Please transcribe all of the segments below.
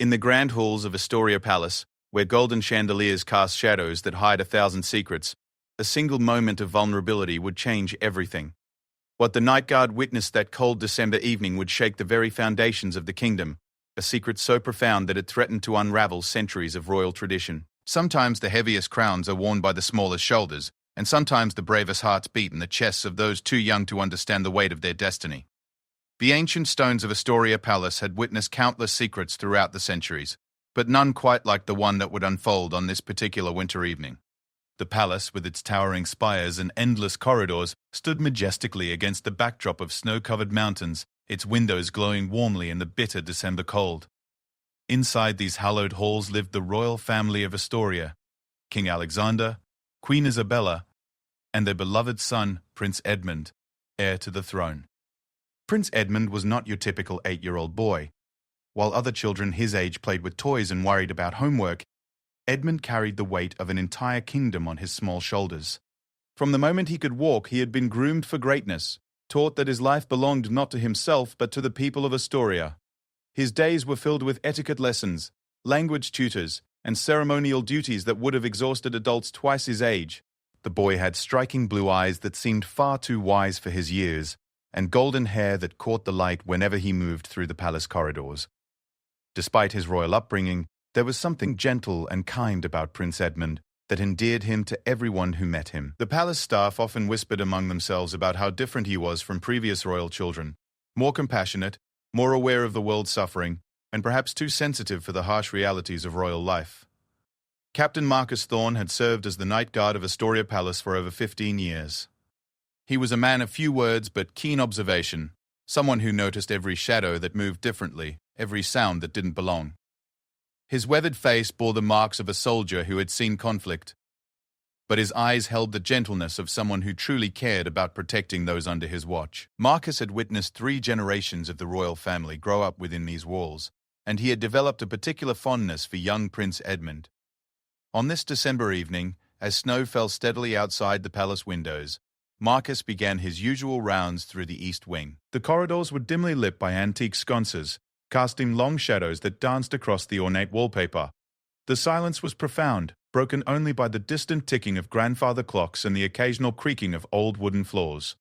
In the grand halls of Astoria Palace, where golden chandeliers cast shadows that hide 1,000 secrets, a single moment of vulnerability would change everything. What the night guard witnessed that cold December evening would shake the very foundations of the kingdom, a secret so profound that it threatened to unravel centuries of royal tradition. Sometimes the heaviest crowns are worn by the smallest shoulders, and sometimes the bravest hearts beat in the chests of those too young to understand the weight of their destiny. The ancient stones of Astoria Palace had witnessed countless secrets throughout the centuries, but none quite like the one that would unfold on this particular winter evening. The palace, with its towering spires and endless corridors, stood majestically against the backdrop of snow-covered mountains, its windows glowing warmly in the bitter December cold. Inside these hallowed halls lived the royal family of Astoria, King Alexander, Queen Isabella, and their beloved son, Prince Edmund, heir to the throne. Prince Edmund was not your typical 8-year-old boy. While other children his age played with toys and worried about homework, Edmund carried the weight of an entire kingdom on his small shoulders. From the moment he could walk, he had been groomed for greatness, taught that his life belonged not to himself but to the people of Astoria. His days were filled with etiquette lessons, language tutors, and ceremonial duties that would have exhausted adults twice his age. The boy had striking blue eyes that seemed far too wise for his years, and golden hair that caught the light whenever he moved through the palace corridors. Despite his royal upbringing, there was something gentle and kind about Prince Edmund that endeared him to everyone who met him. The palace staff often whispered among themselves about how different he was from previous royal children, more compassionate, more aware of the world's suffering, and perhaps too sensitive for the harsh realities of royal life. Captain Marcus Thorne had served as the night guard of Astoria Palace for over 15 years. He was a man of few words but keen observation, someone who noticed every shadow that moved differently, every sound that didn't belong. His weathered face bore the marks of a soldier who had seen conflict, but his eyes held the gentleness of someone who truly cared about protecting those under his watch. Marcus had witnessed 3 generations of the royal family grow up within these walls, and he had developed a particular fondness for young Prince Edmund. On this December evening, as snow fell steadily outside the palace windows, Marcus began his usual rounds through the east wing. The corridors were dimly lit by antique sconces, casting long shadows that danced across the ornate wallpaper. The silence was profound, broken only by the distant ticking of grandfather clocks and the occasional creaking of old wooden floors.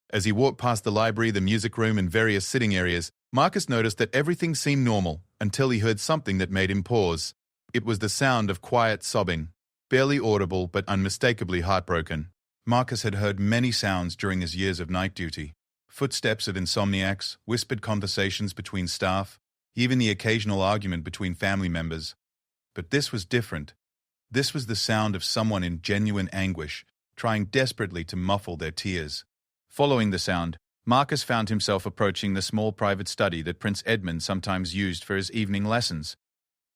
As he walked past the library, the music room, and various sitting areas, Marcus noticed that everything seemed normal until he heard something that made him pause. It was the sound of quiet sobbing, barely audible but unmistakably heartbroken. Marcus had heard many sounds during his years of night duty. Footsteps of insomniacs, whispered conversations between staff, even the occasional argument between family members. But this was different. This was the sound of someone in genuine anguish, trying desperately to muffle their tears. Following the sound, Marcus found himself approaching the small private study that Prince Edmund sometimes used for his evening lessons.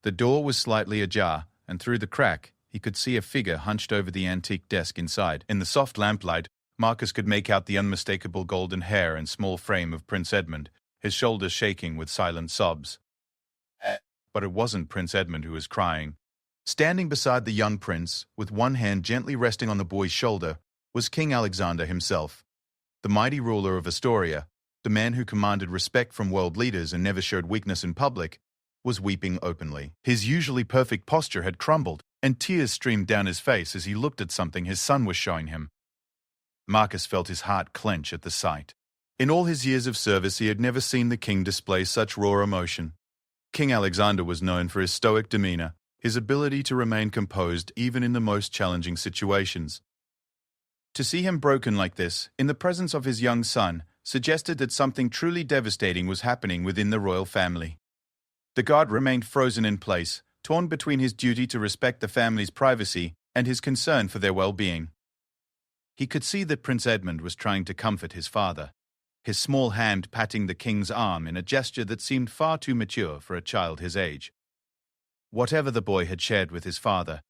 The door was slightly ajar, and through the crack, he could see a figure hunched over the antique desk inside. In the soft lamplight, Marcus could make out the unmistakable golden hair and small frame of Prince Edmund, his shoulders shaking with silent sobs. But it wasn't Prince Edmund who was crying. Standing beside the young prince, with one hand gently resting on the boy's shoulder, was King Alexander himself. The mighty ruler of Astoria, the man who commanded respect from world leaders and never showed weakness in public, was weeping openly. His usually perfect posture had crumbled, and tears streamed down his face as he looked at something his son was showing him. Marcus felt his heart clench at the sight. In all his years of service, he had never seen the king display such raw emotion. King Alexander was known for his stoic demeanor, his ability to remain composed even in the most challenging situations. To see him broken like this, in the presence of his young son, suggested that something truly devastating was happening within the royal family. The guard remained frozen in place, torn between his duty to respect the family's privacy and his concern for their well-being. He could see that Prince Edmund was trying to comfort his father, his small hand patting the king's arm in a gesture that seemed far too mature for a child his age. Whatever the boy had shared with his father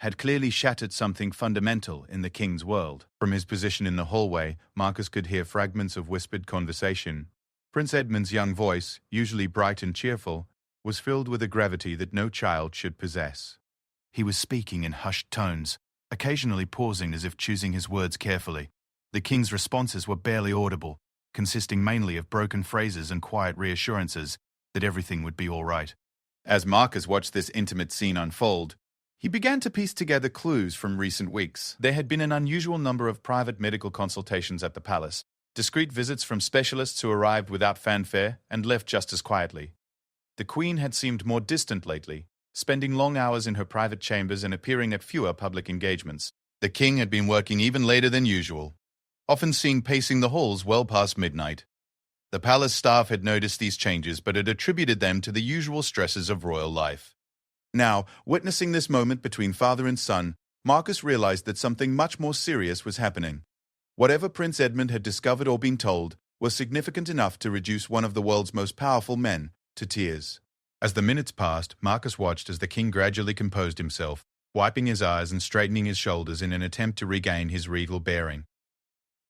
had clearly shattered something fundamental in the king's world. From his position in the hallway, Marcus could hear fragments of whispered conversation. Prince Edmund's young voice, usually bright and cheerful, was filled with a gravity that no child should possess. He was speaking in hushed tones, occasionally pausing as if choosing his words carefully. The king's responses were barely audible, consisting mainly of broken phrases and quiet reassurances that everything would be all right. As Marcus watched this intimate scene unfold, he began to piece together clues from recent weeks. There had been an unusual number of private medical consultations at the palace, discreet visits from specialists who arrived without fanfare and left just as quietly. The Queen had seemed more distant lately, spending long hours in her private chambers and appearing at fewer public engagements. The King had been working even later than usual, often seen pacing the halls well past midnight. The palace staff had noticed these changes but had attributed them to the usual stresses of royal life. Now, witnessing this moment between father and son, Marcus realized that something much more serious was happening. Whatever Prince Edmund had discovered or been told was significant enough to reduce one of the world's most powerful men to tears. As the minutes passed, Marcus watched as the king gradually composed himself, wiping his eyes and straightening his shoulders in an attempt to regain his regal bearing.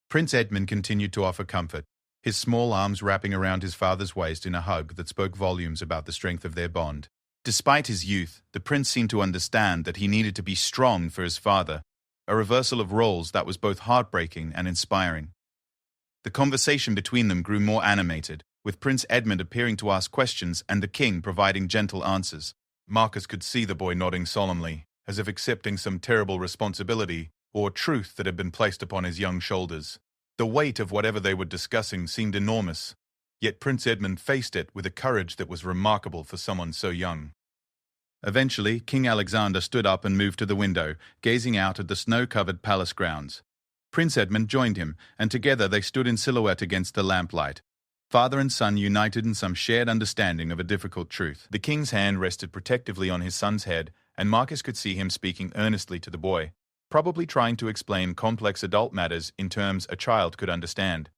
Prince Edmund continued to offer comfort, his small arms wrapping around his father's waist in a hug that spoke volumes about the strength of their bond. Despite his youth, the prince seemed to understand that he needed to be strong for his father, a reversal of roles that was both heartbreaking and inspiring. The conversation between them grew more animated, with Prince Edmund appearing to ask questions and the king providing gentle answers. Marcus could see the boy nodding solemnly, as if accepting some terrible responsibility or truth that had been placed upon his young shoulders. The weight of whatever they were discussing seemed enormous, yet Prince Edmund faced it with a courage that was remarkable for someone so young. Eventually, King Alexander stood up and moved to the window, gazing out at the snow-covered palace grounds. Prince Edmund joined him, and together they stood in silhouette against the lamplight. Father and son united in some shared understanding of a difficult truth. The king's hand rested protectively on his son's head, and Marcus could see him speaking earnestly to the boy, probably trying to explain complex adult matters in terms a child could understand.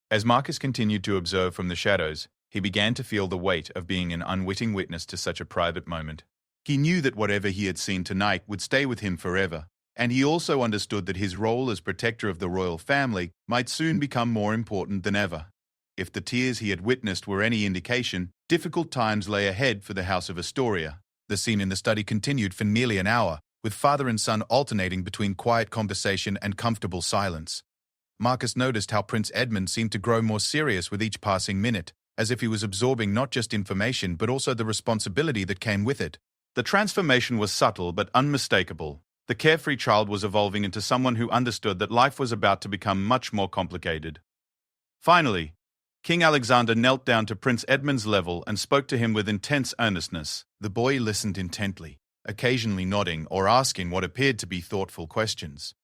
As Marcus continued to observe from the shadows, he began to feel the weight of being an unwitting witness to such a private moment. He knew that whatever he had seen tonight would stay with him forever, and he also understood that his role as protector of the royal family might soon become more important than ever. If the tears he had witnessed were any indication, difficult times lay ahead for the House of Astoria. The scene in the study continued for nearly an hour, with father and son alternating between quiet conversation and comfortable silence. Marcus noticed how Prince Edmund seemed to grow more serious with each passing minute, as if he was absorbing not just information but also the responsibility that came with it. The transformation was subtle but unmistakable. The carefree child was evolving into someone who understood that life was about to become much more complicated. Finally, King Alexander knelt down to Prince Edmund's level and spoke to him with intense earnestness. The boy listened intently, occasionally nodding or asking what appeared to be thoughtful questions.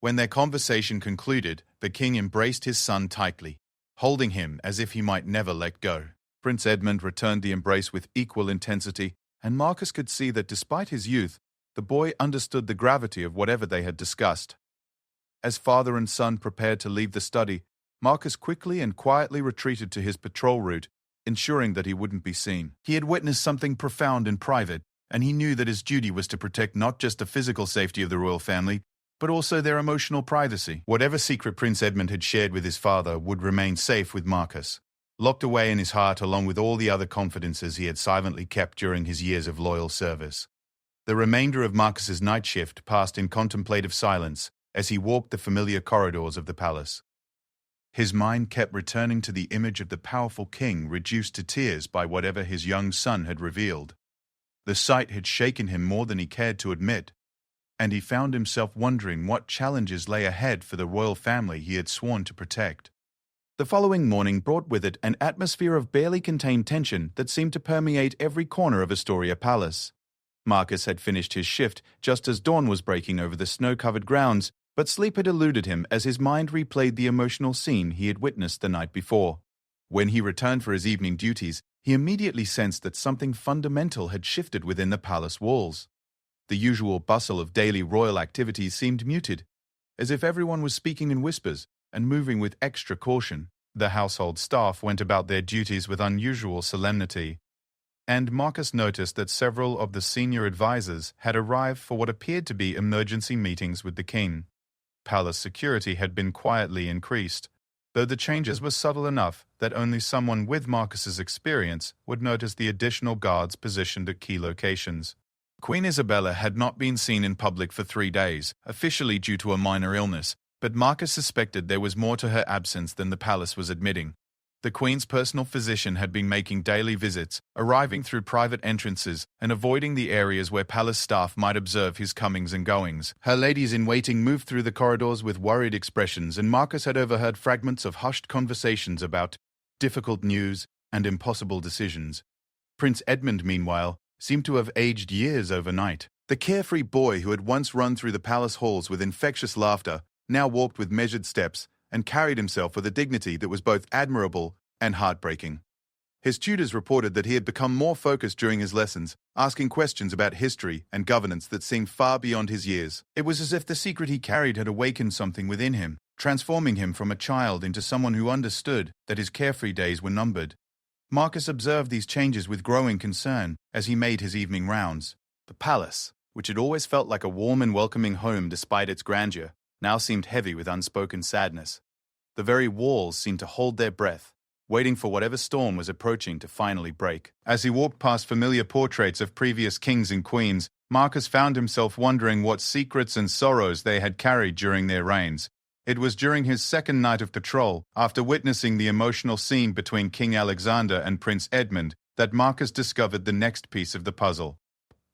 When their conversation concluded, the king embraced his son tightly, holding him as if he might never let go. Prince Edmund returned the embrace with equal intensity, and Marcus could see that despite his youth, the boy understood the gravity of whatever they had discussed. As father and son prepared to leave the study, Marcus quickly and quietly retreated to his patrol route, ensuring that he wouldn't be seen. He had witnessed something profound in private, and he knew that his duty was to protect not just the physical safety of the royal family, but also their emotional privacy. Whatever secret Prince Edmund had shared with his father would remain safe with Marcus, locked away in his heart along with all the other confidences he had silently kept during his years of loyal service. The remainder of Marcus's night shift passed in contemplative silence as he walked the familiar corridors of the palace. His mind kept returning to the image of the powerful king reduced to tears by whatever his young son had revealed. The sight had shaken him more than he cared to admit, and he found himself wondering what challenges lay ahead for the royal family he had sworn to protect. The following morning brought with it an atmosphere of barely contained tension that seemed to permeate every corner of Astoria Palace. Marcus had finished his shift just as dawn was breaking over the snow-covered grounds, but sleep had eluded him as his mind replayed the emotional scene he had witnessed the night before. When he returned for his evening duties, he immediately sensed that something fundamental had shifted within the palace walls. The usual bustle of daily royal activities seemed muted, as if everyone was speaking in whispers and moving with extra caution. The household staff went about their duties with unusual solemnity, and Marcus noticed that several of the senior advisors had arrived for what appeared to be emergency meetings with the king. Palace security had been quietly increased, though the changes were subtle enough that only someone with Marcus's experience would notice the additional guards positioned at key locations. Queen Isabella had not been seen in public for 3 days, officially due to a minor illness, but Marcus suspected there was more to her absence than the palace was admitting. The Queen's personal physician had been making daily visits, arriving through private entrances and avoiding the areas where palace staff might observe his comings and goings. Her ladies-in-waiting moved through the corridors with worried expressions, and Marcus had overheard fragments of hushed conversations about difficult news and impossible decisions. Prince Edmund, meanwhile, seemed to have aged years overnight. The carefree boy who had once run through the palace halls with infectious laughter now walked with measured steps and carried himself with a dignity that was both admirable and heartbreaking. His tutors reported that he had become more focused during his lessons, asking questions about history and governance that seemed far beyond his years. It was as if the secret he carried had awakened something within him, transforming him from a child into someone who understood that his carefree days were numbered. Marcus observed these changes with growing concern as he made his evening rounds. The palace, which had always felt like a warm and welcoming home despite its grandeur, now seemed heavy with unspoken sadness. The very walls seemed to hold their breath, waiting for whatever storm was approaching to finally break. As he walked past familiar portraits of previous kings and queens, Marcus found himself wondering what secrets and sorrows they had carried during their reigns. It was during his second night of patrol, after witnessing the emotional scene between King Alexander and Prince Edmund, that Marcus discovered the next piece of the puzzle.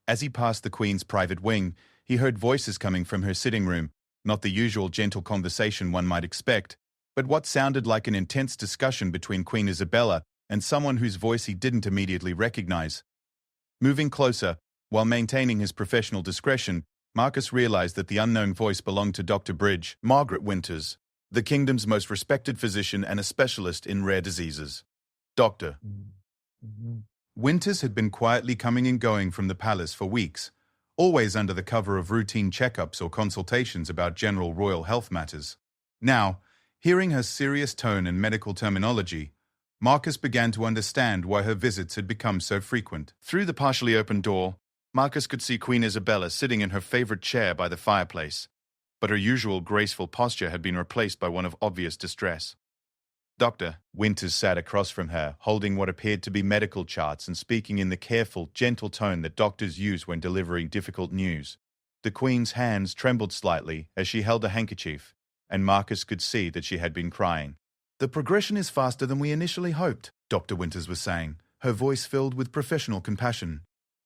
As he passed the Queen's private wing, he heard voices coming from her sitting room, not the usual gentle conversation one might expect, but what sounded like an intense discussion between Queen Isabella and someone whose voice he didn't immediately recognize. Moving closer, while maintaining his professional discretion, Marcus realized that the unknown voice belonged to Dr. Bridge, Margaret Winters, the kingdom's most respected physician and a specialist in rare diseases. Dr. Winters had been quietly coming and going from the palace for weeks, always under the cover of routine checkups or consultations about general royal health matters. Now, hearing her serious tone and medical terminology, Marcus began to understand why her visits had become so frequent. Through the partially open door, Marcus could see Queen Isabella sitting in her favorite chair by the fireplace, but her usual graceful posture had been replaced by one of obvious distress. Dr. Winters sat across from her, holding what appeared to be medical charts and speaking in the careful, gentle tone that doctors use when delivering difficult news. The Queen's hands trembled slightly as she held a handkerchief, and Marcus could see that she had been crying. "The progression is faster than we initially hoped," Dr. Winters was saying, her voice filled with professional compassion.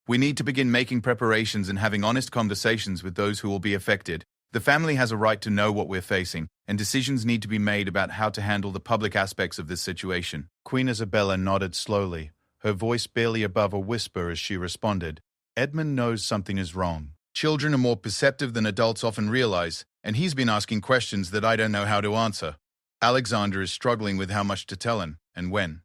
"We need to begin making preparations and having honest conversations with those who will be affected. The family has a right to know what we're facing, and decisions need to be made about how to handle the public aspects of this situation." Queen Isabella nodded slowly, her voice barely above a whisper as she responded, "Edmund knows something is wrong. Children are more perceptive than adults often realize, and he's been asking questions that I don't know how to answer. Alexander is struggling with how much to tell him, and when.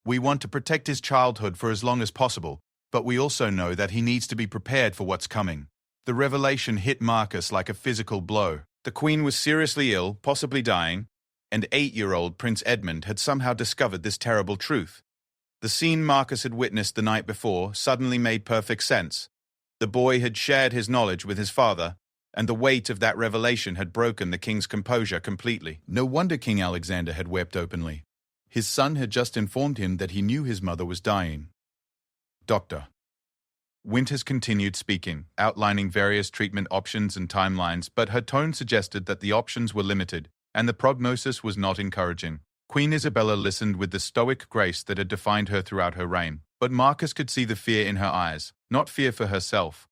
We want to protect his childhood for as long as possible, but we also know that he needs to be prepared for what's coming." The revelation hit Marcus like a physical blow. The Queen was seriously ill, possibly dying, and 8-year-old Prince Edmund had somehow discovered this terrible truth. The scene Marcus had witnessed the night before suddenly made perfect sense. The boy had shared his knowledge with his father, and the weight of that revelation had broken the king's composure completely. No wonder King Alexander had wept openly. His son had just informed him that he knew his mother was dying. Dr. Winters continued speaking, outlining various treatment options and timelines, but her tone suggested that the options were limited, and the prognosis was not encouraging. Queen Isabella listened with the stoic grace that had defined her throughout her reign, but Marcus could see the fear in her eyes, not fear for herself,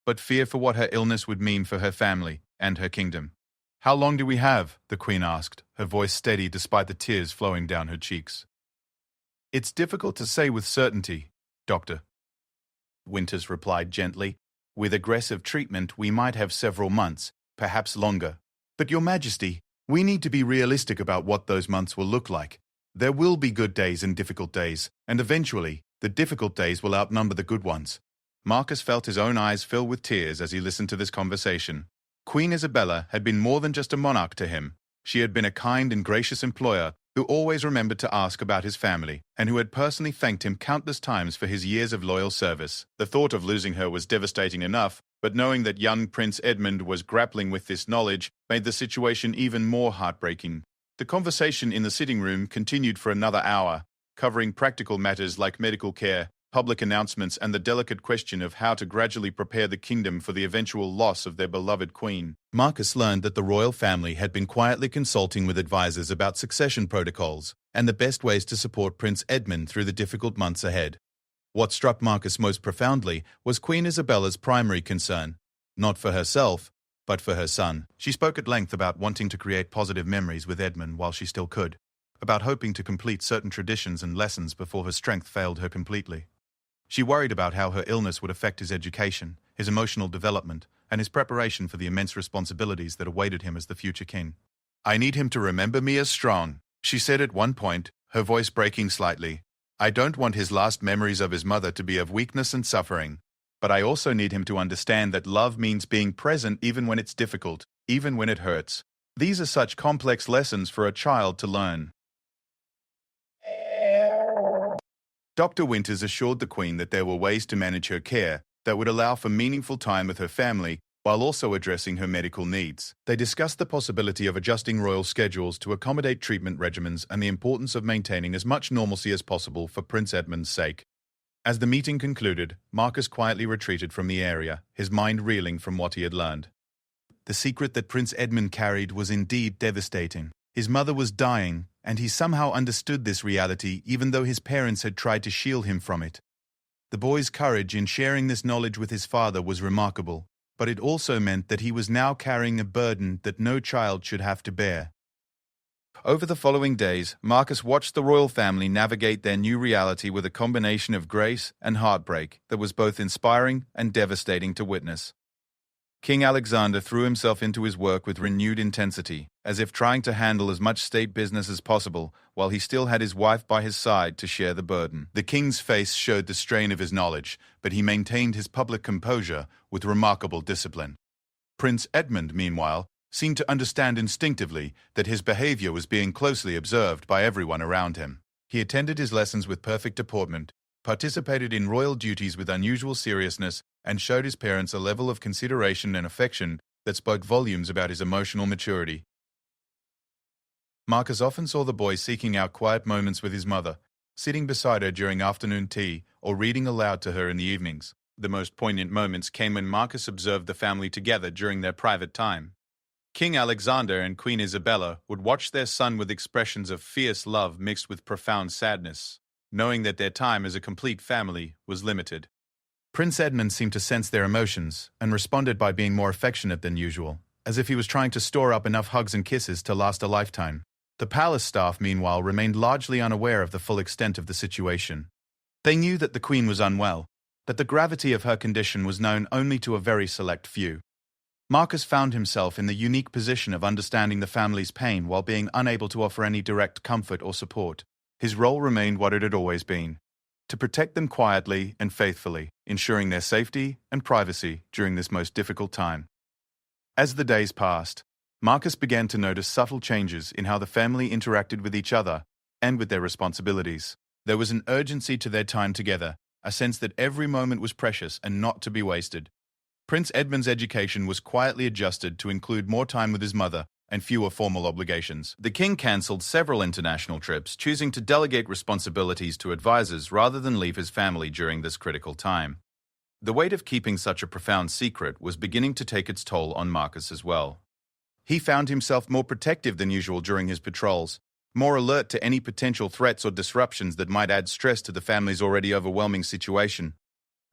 but fear for what her illness would mean for her family and her kingdom. "How long do we have?" the Queen asked, her voice steady despite the tears flowing down her cheeks. "It's difficult to say with certainty, Doctor," Winters replied gently. "With aggressive treatment, we might have several months, perhaps longer. But Your Majesty, we need to be realistic about what those months will look like. There will be good days and difficult days, and eventually, the difficult days will outnumber the good ones." Marcus felt his own eyes fill with tears as he listened to this conversation. Queen Isabella had been more than just a monarch to him. She had been a kind and gracious employer who always remembered to ask about his family, and who had personally thanked him countless times for his years of loyal service. The thought of losing her was devastating enough, but knowing that young Prince Edmund was grappling with this knowledge made the situation even more heartbreaking. The conversation in the sitting room continued for another hour, covering practical matters like medical care, public announcements, and the delicate question of how to gradually prepare the kingdom for the eventual loss of their beloved queen, Marcus learned that the royal family had been quietly consulting with advisors about succession protocols and the best ways to support Prince Edmund through the difficult months ahead. What struck Marcus most profoundly was Queen Isabella's primary concern, not for herself, but for her son. She spoke at length about wanting to create positive memories with Edmund while she still could, about hoping to complete certain traditions and lessons before her strength failed her completely. She worried about how her illness would affect his education, his emotional development, and his preparation for the immense responsibilities that awaited him as the future king. "I need him to remember me as strong," she said at one point, her voice breaking slightly. "I don't want his last memories of his mother to be of weakness and suffering. But I also need him to understand that love means being present even when it's difficult, even when it hurts. These are such complex lessons for a child to learn." Dr. Winters assured the Queen that there were ways to manage her care that would allow for meaningful time with her family while also addressing her medical needs. They discussed the possibility of adjusting royal schedules to accommodate treatment regimens and the importance of maintaining as much normalcy as possible for Prince Edmund's sake. As the meeting concluded, Marcus quietly retreated from the area, his mind reeling from what he had learned. The secret that Prince Edmund carried was indeed devastating. His mother was dying, and he somehow understood this reality even though his parents had tried to shield him from it. The boy's courage in sharing this knowledge with his father was remarkable, but it also meant that he was now carrying a burden that no child should have to bear. Over the following days, Marcus watched the royal family navigate their new reality with a combination of grace and heartbreak that was both inspiring and devastating to witness. King Alexander threw himself into his work with renewed intensity, as if trying to handle as much state business as possible, while he still had his wife by his side to share the burden. The king's face showed the strain of his knowledge, but he maintained his public composure with remarkable discipline. Prince Edmund, meanwhile, seemed to understand instinctively that his behavior was being closely observed by everyone around him. He attended his lessons with perfect deportment, participated in royal duties with unusual seriousness, and showed his parents a level of consideration and affection that spoke volumes about his emotional maturity. Marcus often saw the boy seeking out quiet moments with his mother, sitting beside her during afternoon tea or reading aloud to her in the evenings. The most poignant moments came when Marcus observed the family together during their private time. King Alexander and Queen Isabella would watch their son with expressions of fierce love mixed with profound sadness, knowing that their time as a complete family was limited. Prince Edmund seemed to sense their emotions and responded by being more affectionate than usual, as if he was trying to store up enough hugs and kisses to last a lifetime. The palace staff, meanwhile, remained largely unaware of the full extent of the situation. They knew that the Queen was unwell, but the gravity of her condition was known only to a very select few. Marcus found himself in the unique position of understanding the family's pain while being unable to offer any direct comfort or support. His role remained what it had always been: to protect them quietly and faithfully, ensuring their safety and privacy during this most difficult time. As the days passed, Marcus began to notice subtle changes in how the family interacted with each other and with their responsibilities. There was an urgency to their time together, a sense that every moment was precious and not to be wasted. Prince Edmund's education was quietly adjusted to include more time with his mother and fewer formal obligations. The king cancelled several international trips, choosing to delegate responsibilities to advisors rather than leave his family during this critical time. The weight of keeping such a profound secret was beginning to take its toll on Marcus as well. He found himself more protective than usual during his patrols, more alert to any potential threats or disruptions that might add stress to the family's already overwhelming situation.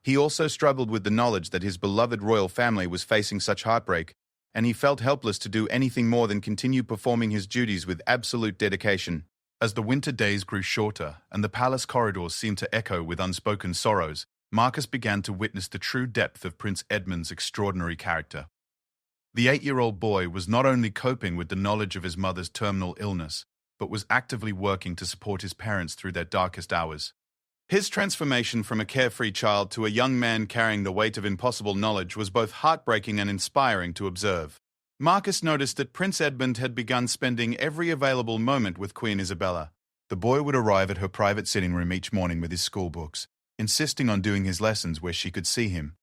He also struggled with the knowledge that his beloved royal family was facing such heartbreak, and he felt helpless to do anything more than continue performing his duties with absolute dedication. As the winter days grew shorter and the palace corridors seemed to echo with unspoken sorrows, Marcus began to witness the true depth of Prince Edmund's extraordinary character. The 8-year-old boy was not only coping with the knowledge of his mother's terminal illness, but was actively working to support his parents through their darkest hours. His transformation from a carefree child to a young man carrying the weight of impossible knowledge was both heartbreaking and inspiring to observe. Marcus noticed that Prince Edmund had begun spending every available moment with Queen Isabella. The boy would arrive at her private sitting room each morning with his school books, insisting on doing his lessons where she could see him.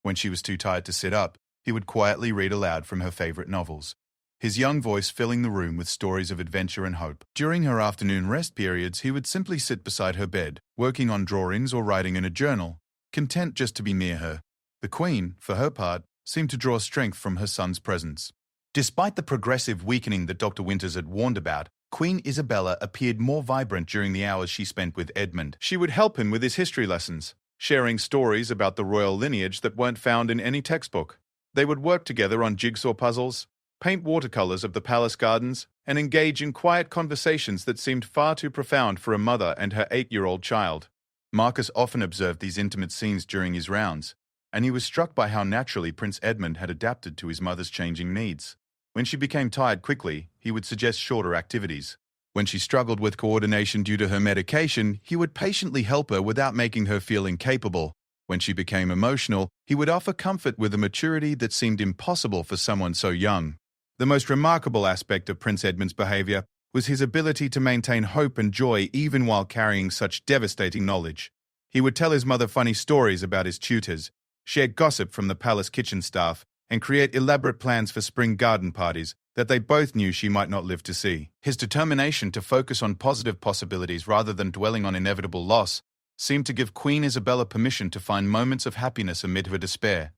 When she was too tired to sit up, he would quietly read aloud from her favorite novels. his young voice filling the room with stories of adventure and hope. During her afternoon rest periods, he would simply sit beside her bed, working on drawings or writing in a journal, content just to be near her. The Queen, for her part, seemed to draw strength from her son's presence. Despite the progressive weakening that Dr. Winters had warned about, Queen Isabella appeared more vibrant during the hours she spent with Edmund. She would help him with his history lessons, sharing stories about the royal lineage that weren't found in any textbook. They would work together on jigsaw puzzles, paint watercolors of the palace gardens, and engage in quiet conversations that seemed far too profound for a mother and her 8-year-old child. Marcus often observed these intimate scenes during his rounds, and he was struck by how naturally Prince Edmund had adapted to his mother's changing needs. When she became tired quickly, he would suggest shorter activities. When she struggled with coordination due to her medication, he would patiently help her without making her feel incapable. When she became emotional, he would offer comfort with a maturity that seemed impossible for someone so young. The most remarkable aspect of Prince Edmund's behavior was his ability to maintain hope and joy even while carrying such devastating knowledge. He would tell his mother funny stories about his tutors, share gossip from the palace kitchen staff, and create elaborate plans for spring garden parties that they both knew she might not live to see. His determination to focus on positive possibilities rather than dwelling on inevitable loss seemed to give Queen Isabella permission to find moments of happiness amid her despair.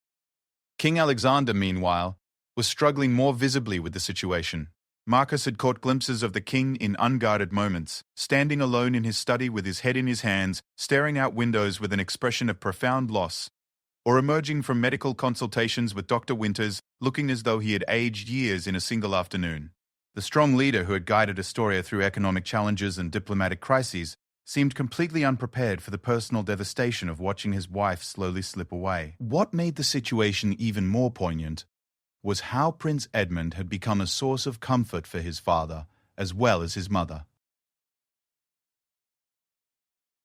King Alexander, meanwhile, was struggling more visibly with the situation. Marcus had caught glimpses of the king in unguarded moments, standing alone in his study with his head in his hands, staring out windows with an expression of profound loss, or emerging from medical consultations with Dr. Winters, looking as though he had aged years in a single afternoon. The strong leader who had guided Astoria through economic challenges and diplomatic crises seemed completely unprepared for the personal devastation of watching his wife slowly slip away. What made the situation even more poignant was how Prince Edmund had become a source of comfort for his father, as well as his mother.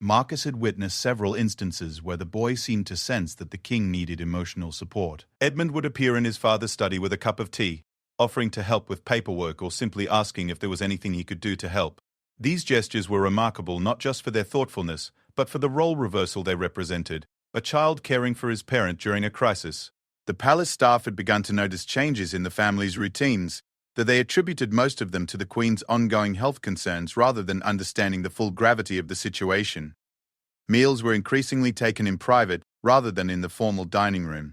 Marcus had witnessed several instances where the boy seemed to sense that the king needed emotional support. Edmund would appear in his father's study with a cup of tea, offering to help with paperwork or simply asking if there was anything he could do to help. These gestures were remarkable not just for their thoughtfulness, but for the role reversal they represented, a child caring for his parent during a crisis. The palace staff had begun to notice changes in the family's routines, that they attributed most of them to the Queen's ongoing health concerns rather than understanding the full gravity of the situation. Meals were increasingly taken in private rather than in the formal dining room.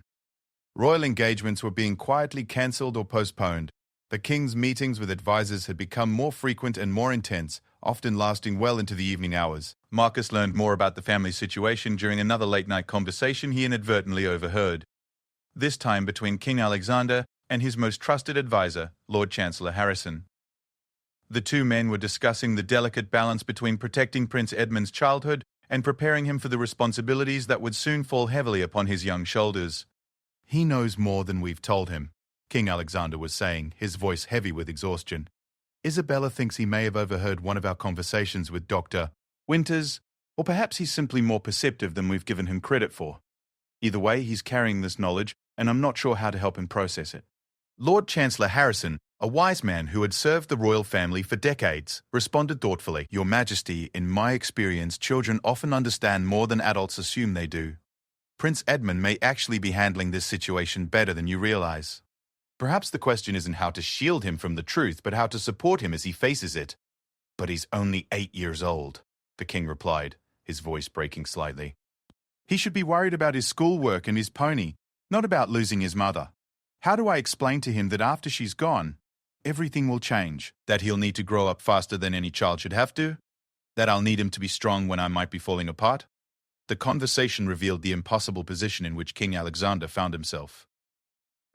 Royal engagements were being quietly cancelled or postponed. The King's meetings with advisors had become more frequent and more intense, often lasting well into the evening hours. Marcus learned more about the family's situation during another late-night conversation he inadvertently overheard, this time between King Alexander and his most trusted advisor, Lord Chancellor Harrison. The two men were discussing the delicate balance between protecting Prince Edmund's childhood and preparing him for the responsibilities that would soon fall heavily upon his young shoulders. "He knows more than we've told him," King Alexander was saying, his voice heavy with exhaustion. "Isabella thinks he may have overheard one of our conversations with Dr. Winters, or perhaps he's simply more perceptive than we've given him credit for. Either way, he's carrying this knowledge, and I'm not sure how to help him process it." Lord Chancellor Harrison, a wise man who had served the royal family for decades, responded thoughtfully, "Your Majesty, in my experience, children often understand more than adults assume they do. Prince Edmund may actually be handling this situation better than you realize. Perhaps the question isn't how to shield him from the truth, but how to support him as he faces it." "But he's only 8 years old," the king replied, his voice breaking slightly. "He should be worried about his schoolwork and his pony, not about losing his mother. How do I explain to him that after she's gone, everything will change? That he'll need to grow up faster than any child should have to? That I'll need him to be strong when I might be falling apart?" The conversation revealed the impossible position in which King Alexander found himself.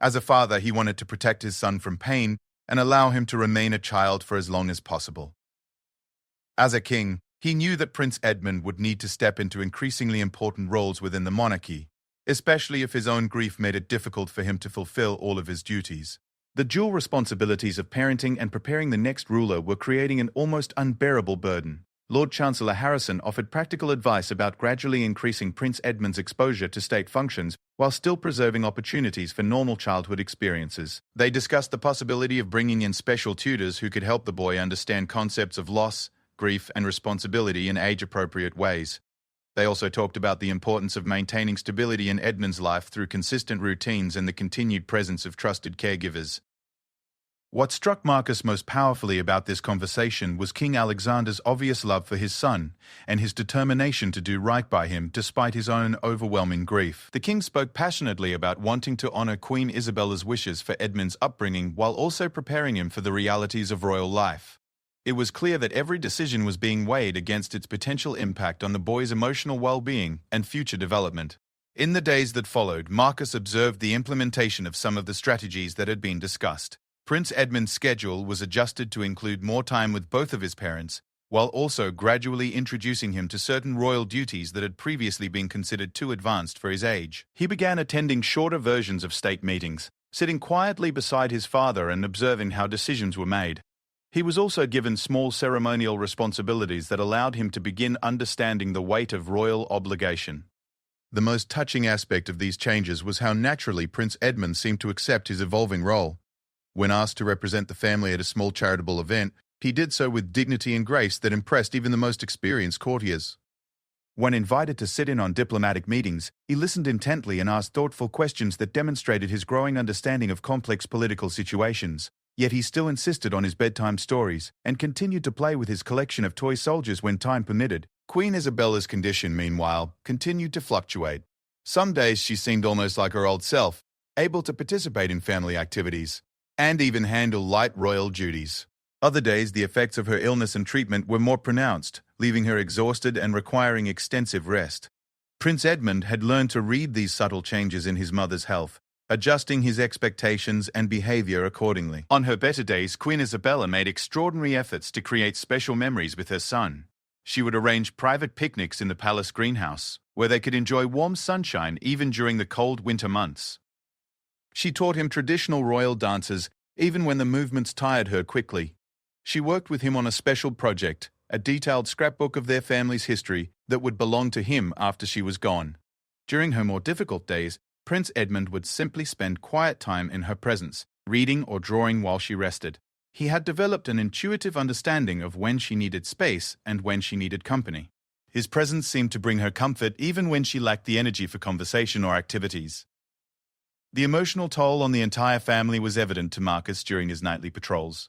As a father, he wanted to protect his son from pain and allow him to remain a child for as long as possible. As a king, he knew that Prince Edmund would need to step into increasingly important roles within the monarchy, especially if his own grief made it difficult for him to fulfill all of his duties. The dual responsibilities of parenting and preparing the next ruler were creating an almost unbearable burden. Lord Chancellor Harrison offered practical advice about gradually increasing Prince Edmund's exposure to state functions while still preserving opportunities for normal childhood experiences. They discussed the possibility of bringing in special tutors who could help the boy understand concepts of loss, grief, and responsibility in age-appropriate ways. They also talked about the importance of maintaining stability in Edmund's life through consistent routines and the continued presence of trusted caregivers. What struck Marcus most powerfully about this conversation was King Alexander's obvious love for his son, and his determination to do right by him despite his own overwhelming grief. The king spoke passionately about wanting to honor Queen Isabella's wishes for Edmund's upbringing while also preparing him for the realities of royal life. It was clear that every decision was being weighed against its potential impact on the boy's emotional well-being and future development. In the days that followed, Marcus observed the implementation of some of the strategies that had been discussed. Prince Edmund's schedule was adjusted to include more time with both of his parents, while also gradually introducing him to certain royal duties that had previously been considered too advanced for his age. He began attending shorter versions of state meetings, sitting quietly beside his father and observing how decisions were made. He was also given small ceremonial responsibilities that allowed him to begin understanding the weight of royal obligation. The most touching aspect of these changes was how naturally Prince Edmund seemed to accept his evolving role. When asked to represent the family at a small charitable event, he did so with dignity and grace that impressed even the most experienced courtiers. When invited to sit in on diplomatic meetings, he listened intently and asked thoughtful questions that demonstrated his growing understanding of complex political situations. Yet he still insisted on his bedtime stories and continued to play with his collection of toy soldiers when time permitted. Queen Isabella's condition, meanwhile, continued to fluctuate. Some days she seemed almost like her old self, able to participate in family activities and even handle light royal duties. Other days, the effects of her illness and treatment were more pronounced, leaving her exhausted and requiring extensive rest. Prince Edmund had learned to read these subtle changes in his mother's health, adjusting his expectations and behavior accordingly. On her better days, Queen Isabella made extraordinary efforts to create special memories with her son. She would arrange private picnics in the palace greenhouse, where they could enjoy warm sunshine even during the cold winter months. She taught him traditional royal dances, even when the movements tired her quickly. She worked with him on a special project, a detailed scrapbook of their family's history that would belong to him after she was gone. During her more difficult days, Prince Edmund would simply spend quiet time in her presence, reading or drawing while she rested. He had developed an intuitive understanding of when she needed space and when she needed company. His presence seemed to bring her comfort even when she lacked the energy for conversation or activities. The emotional toll on the entire family was evident to Marcus during his nightly patrols.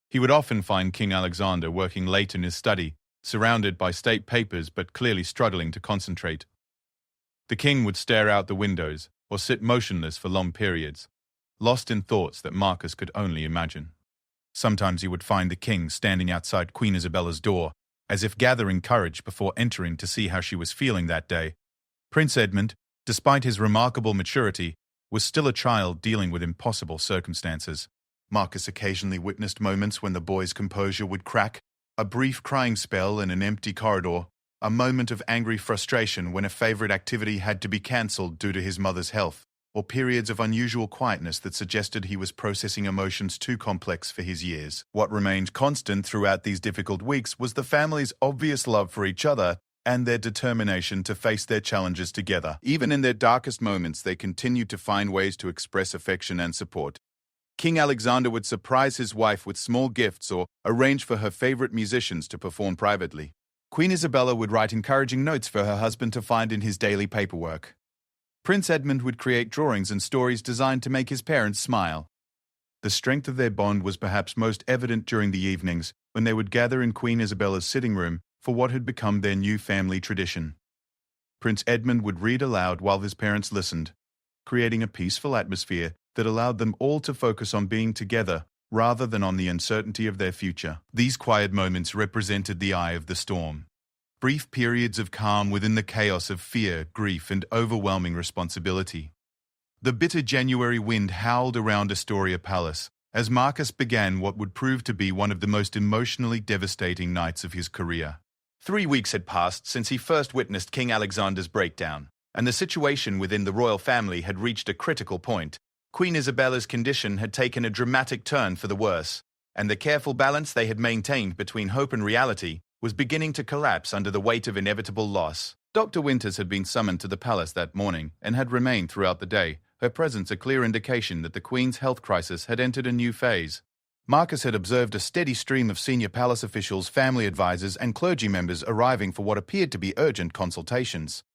He would often find King Alexander working late in his study, surrounded by state papers but clearly struggling to concentrate. The king would stare out the windows or sit motionless for long periods, lost in thoughts that Marcus could only imagine. Sometimes he would find the king standing outside Queen Isabella's door, as if gathering courage before entering to see how she was feeling that day. Prince Edmund, despite his remarkable maturity, was still a child dealing with impossible circumstances. Marcus occasionally witnessed moments when the boy's composure would crack, a brief crying spell in an empty corridor, a moment of angry frustration when a favorite activity had to be cancelled due to his mother's health, or periods of unusual quietness that suggested he was processing emotions too complex for his years. What remained constant throughout these difficult weeks was the family's obvious love for each other and their determination to face their challenges together. Even in their darkest moments, they continued to find ways to express affection and support. King Alexander would surprise his wife with small gifts or arrange for her favorite musicians to perform privately. Queen Isabella would write encouraging notes for her husband to find in his daily paperwork. Prince Edmund would create drawings and stories designed to make his parents smile. The strength of their bond was perhaps most evident during the evenings when they would gather in Queen Isabella's sitting room for what had become their new family tradition. Prince Edmund would read aloud while his parents listened, creating a peaceful atmosphere that allowed them all to focus on being together rather than on the uncertainty of their future. These quiet moments represented the eye of the storm. Brief periods of calm within the chaos of fear, grief, and overwhelming responsibility. The bitter January wind howled around Astoria Palace as Marcus began what would prove to be one of the most emotionally devastating nights of his career. 3 weeks had passed since he first witnessed King Alexander's breakdown, and the situation within the royal family had reached a critical point. Queen Isabella's condition had taken a dramatic turn for the worse, and the careful balance they had maintained between hope and reality was beginning to collapse under the weight of inevitable loss. Dr. Winters had been summoned to the palace that morning and had remained throughout the day, her presence a clear indication that the Queen's health crisis had entered a new phase. Marcus had observed a steady stream of senior palace officials, family advisors, and clergy members arriving for what appeared to be urgent consultations.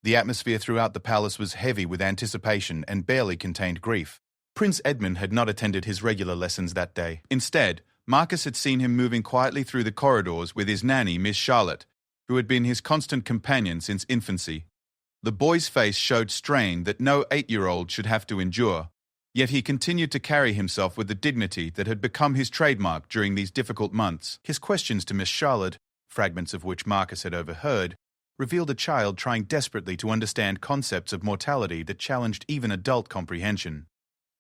The atmosphere throughout the palace was heavy with anticipation and barely contained grief. Prince Edmund had not attended his regular lessons that day. Instead, Marcus had seen him moving quietly through the corridors with his nanny, Miss Charlotte, who had been his constant companion since infancy. The boy's face showed strain that no 8-year-old should have to endure, yet he continued to carry himself with the dignity that had become his trademark during these difficult months. His questions to Miss Charlotte, fragments of which Marcus had overheard, revealed a child trying desperately to understand concepts of mortality that challenged even adult comprehension.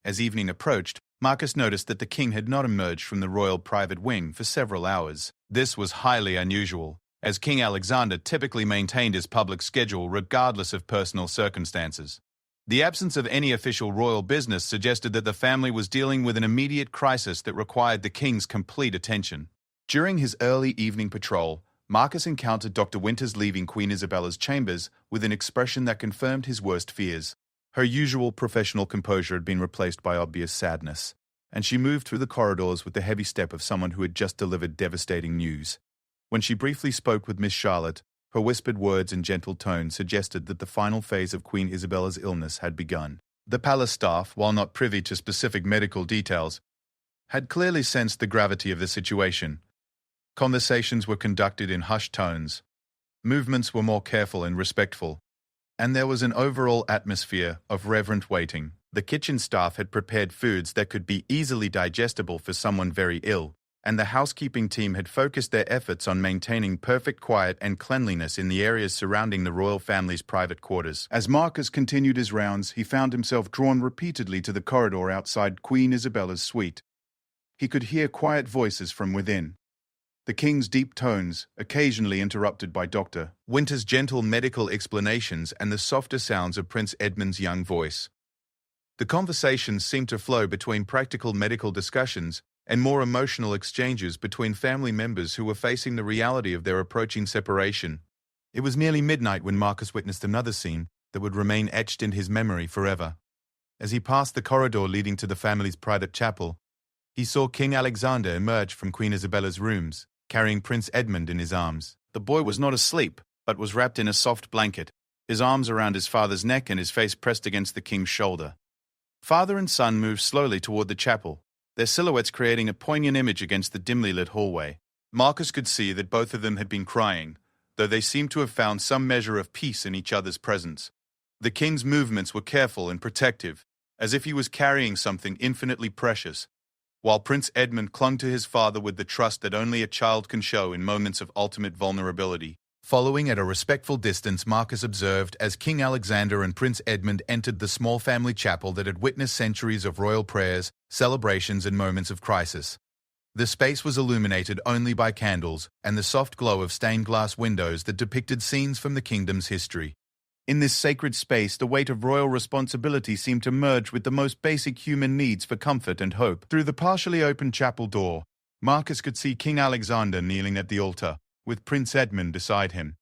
As evening approached, Marcus noticed that the king had not emerged from the royal private wing for several hours. This was highly unusual, as King Alexander typically maintained his public schedule regardless of personal circumstances. The absence of any official royal business suggested that the family was dealing with an immediate crisis that required the king's complete attention. During his early evening patrol, Marcus encountered Dr. Winters leaving Queen Isabella's chambers with an expression that confirmed his worst fears. Her usual professional composure had been replaced by obvious sadness, and she moved through the corridors with the heavy step of someone who had just delivered devastating news. When she briefly spoke with Miss Charlotte, her whispered words and gentle tone suggested that the final phase of Queen Isabella's illness had begun. The palace staff, while not privy to specific medical details, had clearly sensed the gravity of the situation. Conversations were conducted in hushed tones. Movements were more careful and respectful, and there was an overall atmosphere of reverent waiting. The kitchen staff had prepared foods that could be easily digestible for someone very ill, and the housekeeping team had focused their efforts on maintaining perfect quiet and cleanliness in the areas surrounding the royal family's private quarters. As Marcus continued his rounds, he found himself drawn repeatedly to the corridor outside Queen Isabella's suite. He could hear quiet voices from within, the king's deep tones, occasionally interrupted by Dr. Winter's gentle medical explanations and the softer sounds of Prince Edmund's young voice. The conversations seemed to flow between practical medical discussions and more emotional exchanges between family members who were facing the reality of their approaching separation. It was nearly midnight when Marcus witnessed another scene that would remain etched in his memory forever. As he passed the corridor leading to the family's private chapel, he saw King Alexander emerge from Queen Isabella's rooms, carrying Prince Edmund in his arms. The boy was not asleep, but was wrapped in a soft blanket, his arms around his father's neck and his face pressed against the king's shoulder. Father and son moved slowly toward the chapel, their silhouettes creating a poignant image against the dimly lit hallway. Marcus could see that both of them had been crying, though they seemed to have found some measure of peace in each other's presence. The king's movements were careful and protective, as if he was carrying something infinitely precious, while Prince Edmund clung to his father with the trust that only a child can show in moments of ultimate vulnerability. Following at a respectful distance, Marcus observed as King Alexander and Prince Edmund entered the small family chapel that had witnessed centuries of royal prayers, celebrations, and moments of crisis. The space was illuminated only by candles and the soft glow of stained glass windows that depicted scenes from the kingdom's history. In this sacred space, the weight of royal responsibility seemed to merge with the most basic human needs for comfort and hope. Through the partially open chapel door, Marcus could see King Alexander kneeling at the altar, with Prince Edmund beside him.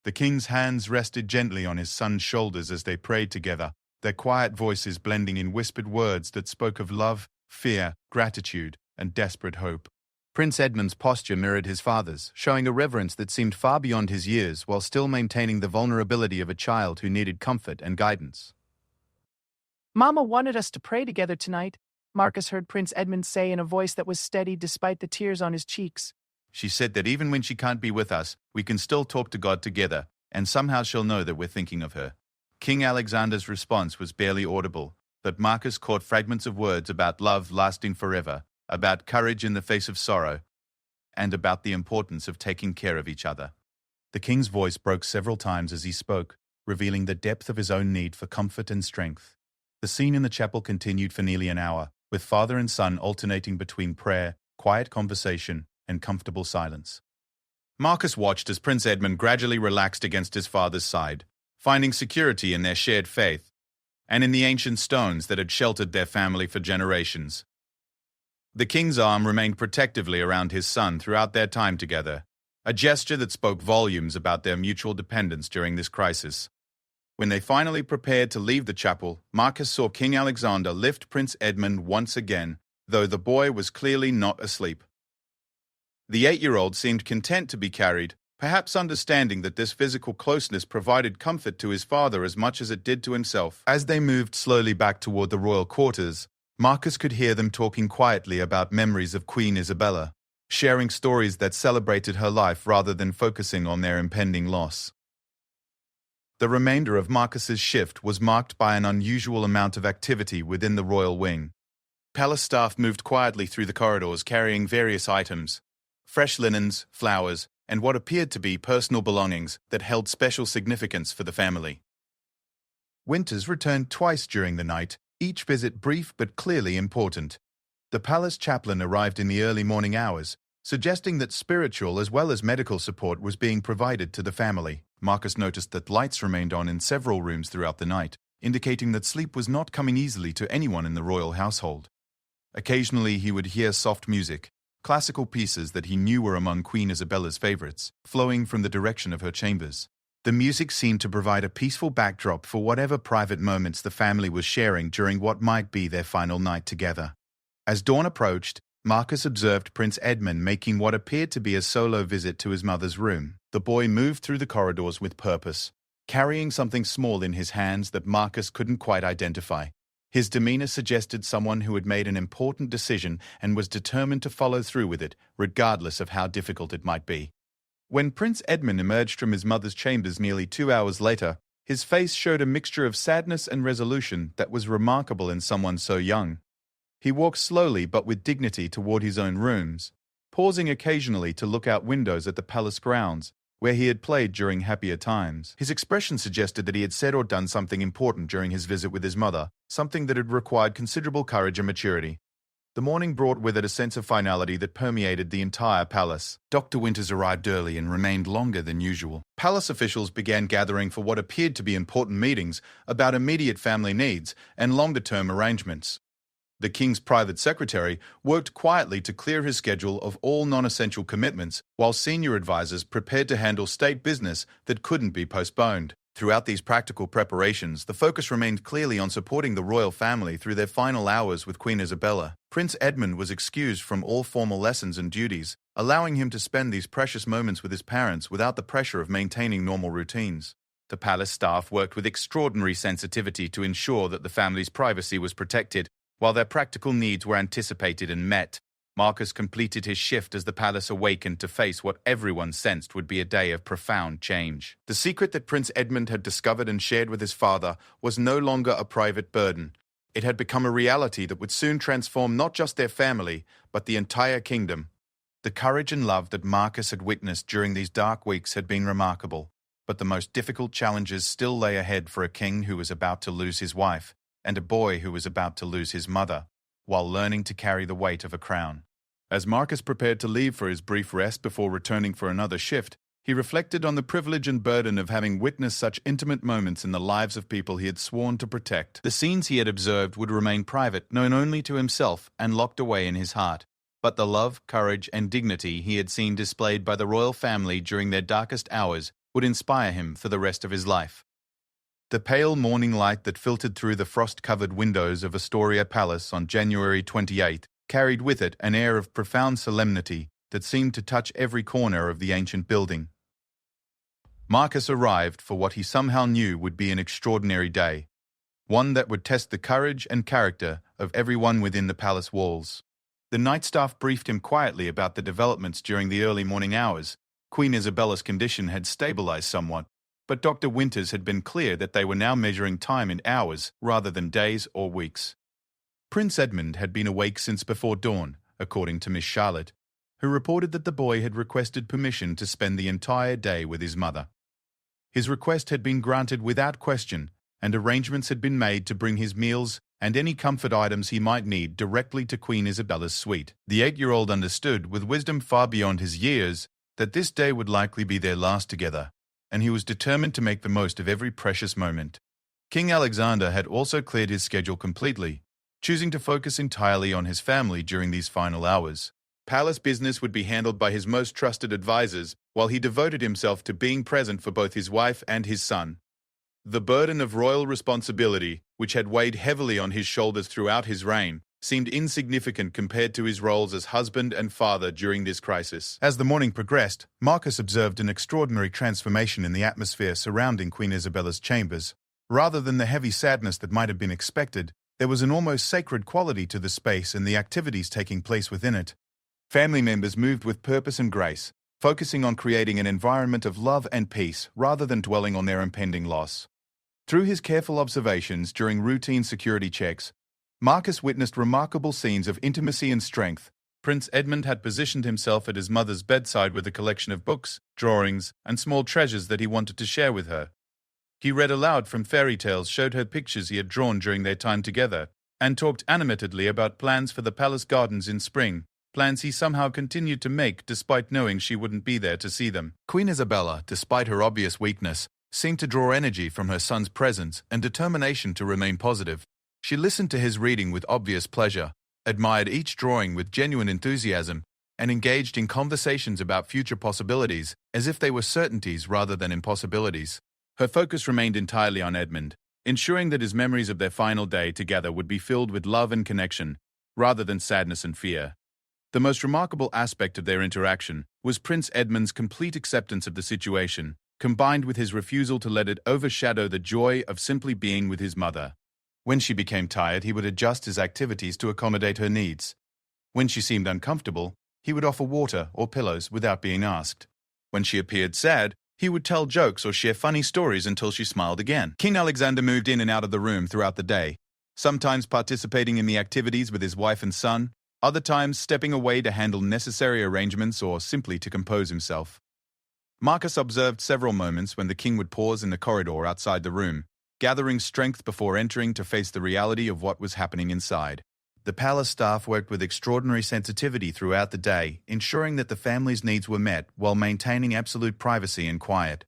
The king's hands rested gently on his son's shoulders as they prayed together, their quiet voices blending in whispered words that spoke of love, fear, gratitude, and desperate hope. Prince Edmund's posture mirrored his father's, showing a reverence that seemed far beyond his years while still maintaining the vulnerability of a child who needed comfort and guidance. "Mama wanted us to pray together tonight," Marcus heard Prince Edmund say in a voice that was steady despite the tears on his cheeks. She said that even when she can't be with us, we can still talk to God together, and somehow she'll know that we're thinking of her. King Alexander's response was barely audible, but Marcus caught fragments of words about love lasting forever, about courage in the face of sorrow, and about the importance of taking care of each other. The king's voice broke several times as he spoke, revealing the depth of his own need for comfort and strength. The scene in the chapel continued for nearly an hour, with father and son alternating between prayer, quiet conversation, and comfortable silence. Marcus watched as Prince Edmund gradually relaxed against his father's side, finding security in their shared faith, and in the ancient stones that had sheltered their family for generations. The king's arm remained protectively around his son throughout their time together, a gesture that spoke volumes about their mutual dependence during this crisis. When they finally prepared to leave the chapel, Marcus saw King Alexander lift Prince Edmund once again, though the boy was clearly not asleep. The 8-year-old seemed content to be carried, perhaps understanding that this physical closeness provided comfort to his father as much as it did to himself. As they moved slowly back toward the royal quarters, Marcus could hear them talking quietly about memories of Queen Isabella, sharing stories that celebrated her life rather than focusing on their impending loss. The remainder of Marcus's shift was marked by an unusual amount of activity within the royal wing. Palace staff moved quietly through the corridors carrying various items, fresh linens, flowers, and what appeared to be personal belongings that held special significance for the family. Winters returned twice during the night, each visit brief but clearly important. The palace chaplain arrived in the early morning hours, suggesting that spiritual as well as medical support was being provided to the family. Marcus noticed that lights remained on in several rooms throughout the night, indicating that sleep was not coming easily to anyone in the royal household. Occasionally he would hear soft music, classical pieces that he knew were among Queen Isabella's favorites, flowing from the direction of her chambers. The music seemed to provide a peaceful backdrop for whatever private moments the family was sharing during what might be their final night together. As dawn approached, Marcus observed Prince Edmund making what appeared to be a solo visit to his mother's room. The boy moved through the corridors with purpose, carrying something small in his hands that Marcus couldn't quite identify. His demeanor suggested someone who had made an important decision and was determined to follow through with it, regardless of how difficult it might be. When Prince Edmund emerged from his mother's chambers nearly 2 hours later, his face showed a mixture of sadness and resolution that was remarkable in someone so young. He walked slowly but with dignity toward his own rooms, pausing occasionally to look out windows at the palace grounds, where he had played during happier times. His expression suggested that he had said or done something important during his visit with his mother, something that had required considerable courage and maturity. The morning brought with it a sense of finality that permeated the entire palace. Dr. Winters arrived early and remained longer than usual. Palace officials began gathering for what appeared to be important meetings about immediate family needs and longer-term arrangements. The king's private secretary worked quietly to clear his schedule of all non-essential commitments, while senior advisors prepared to handle state business that couldn't be postponed. Throughout these practical preparations, the focus remained clearly on supporting the royal family through their final hours with Queen Isabella. Prince Edmund was excused from all formal lessons and duties, allowing him to spend these precious moments with his parents without the pressure of maintaining normal routines. The palace staff worked with extraordinary sensitivity to ensure that the family's privacy was protected, while their practical needs were anticipated and met. Marcus completed his shift as the palace awakened to face what everyone sensed would be a day of profound change. The secret that Prince Edmund had discovered and shared with his father was no longer a private burden. It had become a reality that would soon transform not just their family, but the entire kingdom. The courage and love that Marcus had witnessed during these dark weeks had been remarkable, but the most difficult challenges still lay ahead for a king who was about to lose his wife, and a boy who was about to lose his mother, while learning to carry the weight of a crown. As Marcus prepared to leave for his brief rest before returning for another shift, he reflected on the privilege and burden of having witnessed such intimate moments in the lives of people he had sworn to protect. The scenes he had observed would remain private, known only to himself and locked away in his heart. But the love, courage, and dignity he had seen displayed by the royal family during their darkest hours would inspire him for the rest of his life. The pale morning light that filtered through the frost-covered windows of Astoria Palace on January 28th carried with it an air of profound solemnity that seemed to touch every corner of the ancient building. Marcus arrived for what he somehow knew would be an extraordinary day, one that would test the courage and character of everyone within the palace walls. The night staff briefed him quietly about the developments during the early morning hours. Queen Isabella's condition had stabilized somewhat, but Dr. Winters had been clear that they were now measuring time in hours rather than days or weeks. Prince Edmund had been awake since before dawn, according to Miss Charlotte, who reported that the boy had requested permission to spend the entire day with his mother. His request had been granted without question, and arrangements had been made to bring his meals and any comfort items he might need directly to Queen Isabella's suite. The 8-year-old understood, with wisdom far beyond his years, that this day would likely be their last together, and he was determined to make the most of every precious moment. King Alexander had also cleared his schedule completely, choosing to focus entirely on his family during these final hours. Palace business would be handled by his most trusted advisors, while he devoted himself to being present for both his wife and his son. The burden of royal responsibility, which had weighed heavily on his shoulders throughout his reign, seemed insignificant compared to his roles as husband and father during this crisis. As the morning progressed, Marcus observed an extraordinary transformation in the atmosphere surrounding Queen Isabella's chambers. Rather than the heavy sadness that might have been expected, There was an almost sacred quality to the space and the activities taking place within it. Family members moved with purpose and grace, focusing on creating an environment of love and peace rather than dwelling on their impending loss. Through his careful observations during routine security checks, Marcus witnessed remarkable scenes of intimacy and strength. Prince Edmund had positioned himself at his mother's bedside with a collection of books, drawings, and small treasures that he wanted to share with her. He read aloud from fairy tales, showed her pictures he had drawn during their time together, and talked animatedly about plans for the palace gardens in spring, plans he somehow continued to make despite knowing she wouldn't be there to see them. Queen Isabella, despite her obvious weakness, seemed to draw energy from her son's presence and determination to remain positive. She listened to his reading with obvious pleasure, admired each drawing with genuine enthusiasm, and engaged in conversations about future possibilities as if they were certainties rather than impossibilities. Her focus remained entirely on Edmund, ensuring that his memories of their final day together would be filled with love and connection, rather than sadness and fear. The most remarkable aspect of their interaction was Prince Edmund's complete acceptance of the situation, combined with his refusal to let it overshadow the joy of simply being with his mother. When she became tired, he would adjust his activities to accommodate her needs. When she seemed uncomfortable, he would offer water or pillows without being asked. When she appeared sad, he would tell jokes or share funny stories until she smiled again. King Alexander moved in and out of the room throughout the day, sometimes participating in the activities with his wife and son, other times stepping away to handle necessary arrangements or simply to compose himself. Marcus observed several moments when the king would pause in the corridor outside the room, gathering strength before entering to face the reality of what was happening inside. The palace staff worked with extraordinary sensitivity throughout the day, ensuring that the family's needs were met while maintaining absolute privacy and quiet.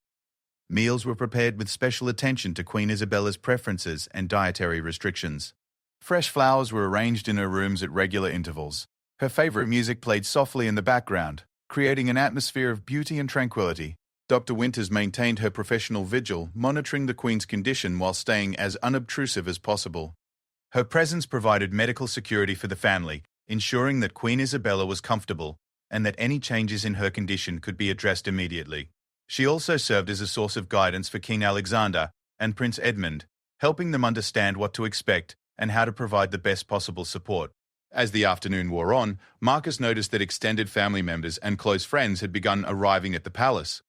Meals were prepared with special attention to Queen Isabella's preferences and dietary restrictions. Fresh flowers were arranged in her rooms at regular intervals. Her favorite music played softly in the background, creating an atmosphere of beauty and tranquility. Dr. Winters maintained her professional vigil, monitoring the Queen's condition while staying as unobtrusive as possible. Her presence provided medical security for the family, ensuring that Queen Isabella was comfortable and that any changes in her condition could be addressed immediately. She also served as a source of guidance for King Alexander and Prince Edmund, helping them understand what to expect and how to provide the best possible support. As the afternoon wore on, Marcus noticed that extended family members and close friends had begun arriving at the palace.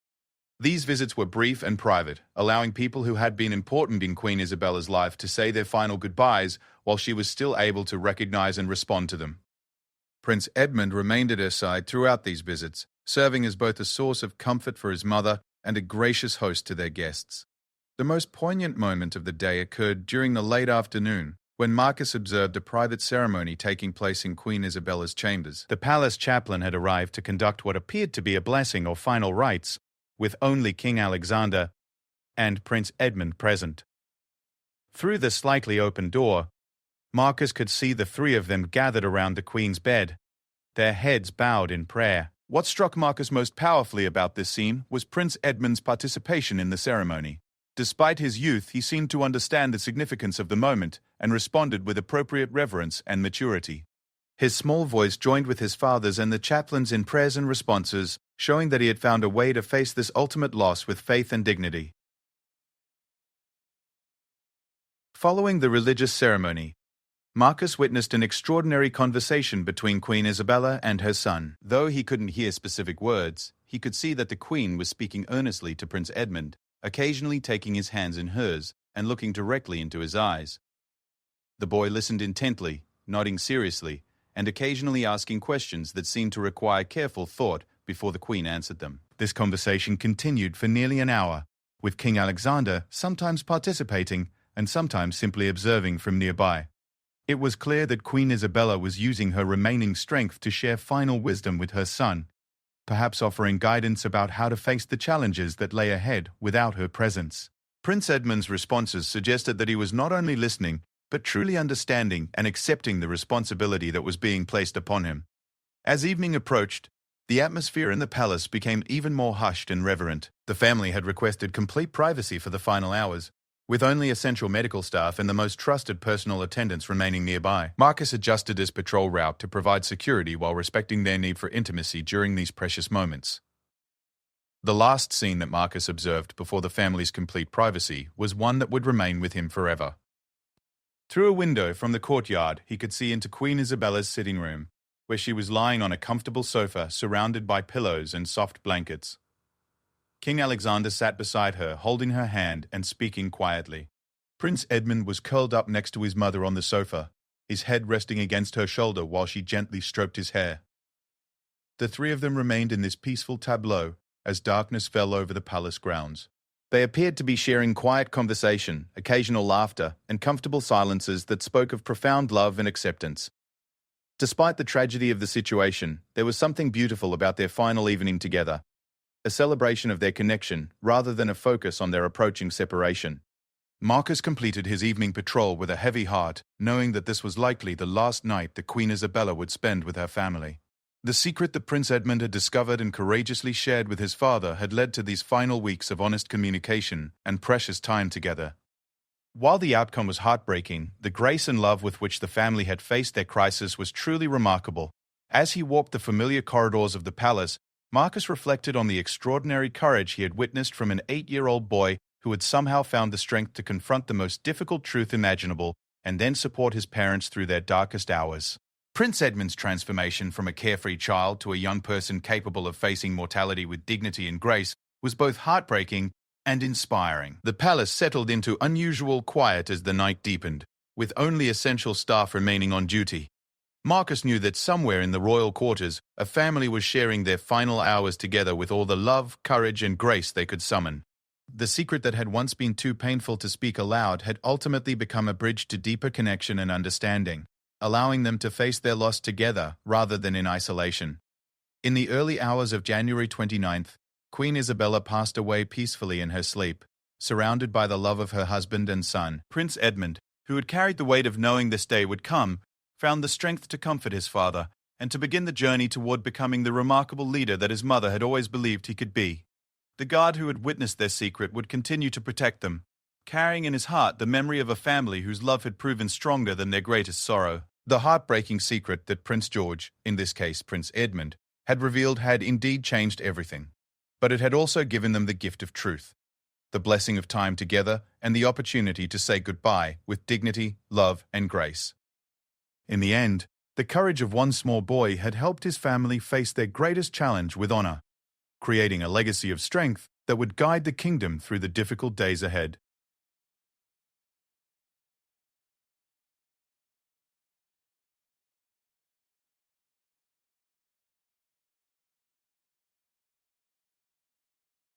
These visits were brief and private, allowing people who had been important in Queen Isabella's life to say their final goodbyes while she was still able to recognize and respond to them. Prince Edmund remained at her side throughout these visits, serving as both a source of comfort for his mother and a gracious host to their guests. The most poignant moment of the day occurred during the late afternoon, when Marcus observed a private ceremony taking place in Queen Isabella's chambers. The palace chaplain had arrived to conduct what appeared to be a blessing or final rites, with only King Alexander and Prince Edmund present. Through the slightly open door, Marcus could see the three of them gathered around the Queen's bed, their heads bowed in prayer. What struck Marcus most powerfully about this scene was Prince Edmund's participation in the ceremony. Despite his youth, he seemed to understand the significance of the moment and responded with appropriate reverence and maturity. His small voice joined with his father's and the chaplain's in prayers and responses, showing that he had found a way to face this ultimate loss with faith and dignity. Following the religious ceremony, Marcus witnessed an extraordinary conversation between Queen Isabella and her son. Though he couldn't hear specific words, he could see that the Queen was speaking earnestly to Prince Edmund, occasionally taking his hands in hers and looking directly into his eyes. The boy listened intently, nodding seriously, and occasionally asking questions that seemed to require careful thought before the Queen answered them. This conversation continued for nearly an hour, with King Alexander sometimes participating and sometimes simply observing from nearby. It was clear that Queen Isabella was using her remaining strength to share final wisdom with her son, perhaps offering guidance about how to face the challenges that lay ahead without her presence. Prince Edmund's responses suggested that he was not only listening, but truly understanding and accepting the responsibility that was being placed upon him. As evening approached, the atmosphere in the palace became even more hushed and reverent. The family had requested complete privacy for the final hours, with only essential medical staff and the most trusted personal attendants remaining nearby. Marcus adjusted his patrol route to provide security while respecting their need for intimacy during these precious moments. The last scene that Marcus observed before the family's complete privacy was one that would remain with him forever. Through a window from the courtyard, he could see into Queen Isabella's sitting room, where she was lying on a comfortable sofa surrounded by pillows and soft blankets. King Alexander sat beside her, holding her hand and speaking quietly. Prince Edmund was curled up next to his mother on the sofa, his head resting against her shoulder while she gently stroked his hair. The three of them remained in this peaceful tableau as darkness fell over the palace grounds. They appeared to be sharing quiet conversation, occasional laughter, and comfortable silences that spoke of profound love and acceptance. Despite the tragedy of the situation, there was something beautiful about their final evening together, a celebration of their connection rather than a focus on their approaching separation. Marcus completed his evening patrol with a heavy heart, knowing that this was likely the last night that Queen Isabella would spend with her family. The secret that Prince Edmund had discovered and courageously shared with his father had led to these final weeks of honest communication and precious time together. While the outcome was heartbreaking, the grace and love with which the family had faced their crisis was truly remarkable. As he walked the familiar corridors of the palace, Marcus reflected on the extraordinary courage he had witnessed from an 8-year-old boy who had somehow found the strength to confront the most difficult truth imaginable and then support his parents through their darkest hours. Prince Edmund's transformation from a carefree child to a young person capable of facing mortality with dignity and grace was both heartbreaking and inspiring. The palace settled into unusual quiet as the night deepened, with only essential staff remaining on duty. Marcus knew that somewhere in the royal quarters, a family was sharing their final hours together with all the love, courage, and grace they could summon. The secret that had once been too painful to speak aloud had ultimately become a bridge to deeper connection and understanding, allowing them to face their loss together rather than in isolation. In the early hours of January 29th, Queen Isabella passed away peacefully in her sleep, surrounded by the love of her husband and son. Prince Edmund, who had carried the weight of knowing this day would come, found the strength to comfort his father and to begin the journey toward becoming the remarkable leader that his mother had always believed he could be. The guard who had witnessed their secret would continue to protect them, carrying in his heart the memory of a family whose love had proven stronger than their greatest sorrow. The heartbreaking secret that Prince George, in this case Prince Edmund, had revealed had indeed changed everything. But it had also given them the gift of truth, the blessing of time together, and the opportunity to say goodbye with dignity, love, and grace. In the end, the courage of one small boy had helped his family face their greatest challenge with honor, creating a legacy of strength that would guide the kingdom through the difficult days ahead.